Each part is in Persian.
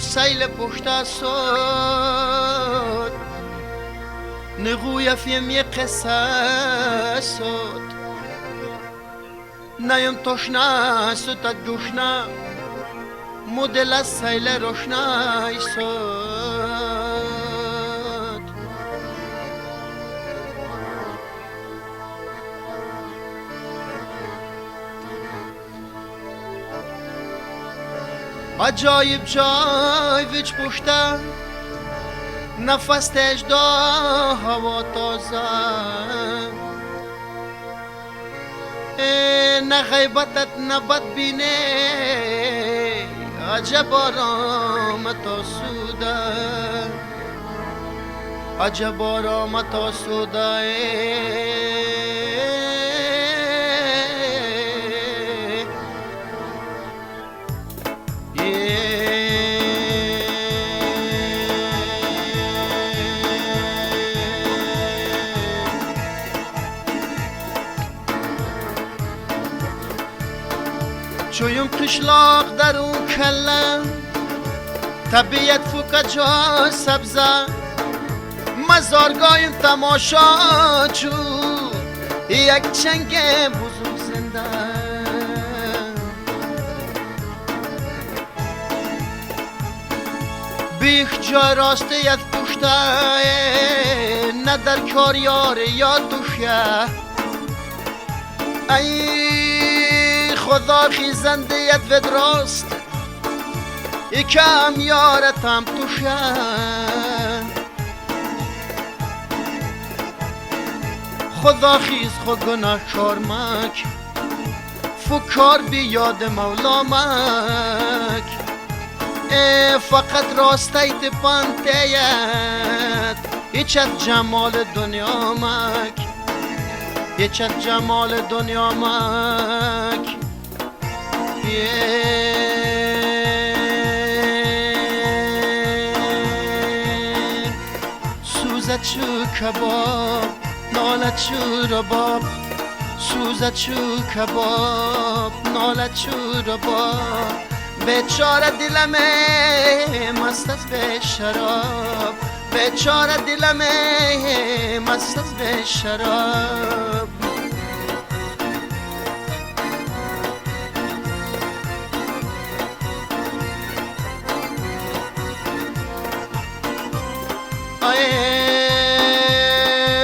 سیل پشت سود نگوی فیم یه قصه سود نیم تشنه سوتا جوشنه مدل از سیل روشنه سود عجایب جای ویچ پشته نفس تجدا هوا تازه نه غیبتت نه بدبینه عجب آرامت آسوده عجب آرامت آسوده چویم قشلاق در اون کله طبیعت فوق جا سبزه مزارگاهیم تماشا چو یک چنگ بزرگ زنده بیخ جای راستیت پشته نه در کار یار یا دوشه ای خدا خیزندیت ود راست یکم یارتم توشه خدا خیز خود گناه کار مک فکار بی یاد مولا مک فقط راستیت پانتیت ایچت جمال دنیا مک ایچت جمال دنیا مک سوزد چو کباب نالد چو رباب سوزد چو کباب نالد چو رباب بیچاره دلم مست است به شراب بیچاره دلم مست است به شراب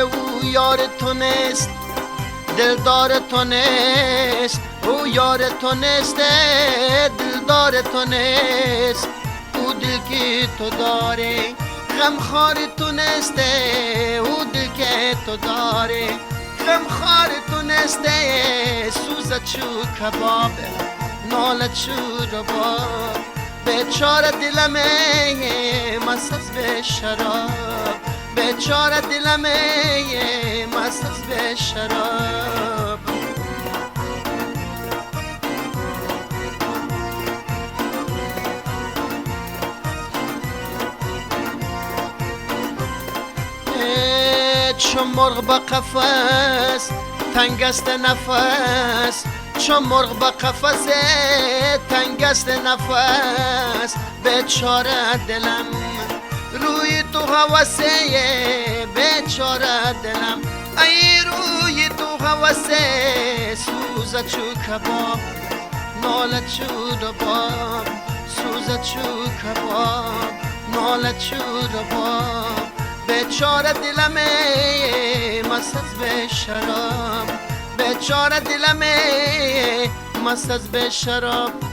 او یار تو نیست دلدار تو نیست او یار تو نیست دلدار تو نیست او دل که تو داری غمخوار تو نیست او دل که تو داری غمخوار تو نیست سوزد چو کباب نالد چو رباب بیچاره دلم مست است به شراب بیچاره دلم مست است به شراب چون مرغ به قفس تنگ است نفس چون مرغ به قفس تنگ است نفس بیچاره دلم روی تو هوسه بیچاره دلم ای روی تو هوسه سوزد چو کباب نالد چو رباب سوزد چو کباب نالد چو رباب بیچاره دلم مست است به شراب بیچاره دلم مست است به شراب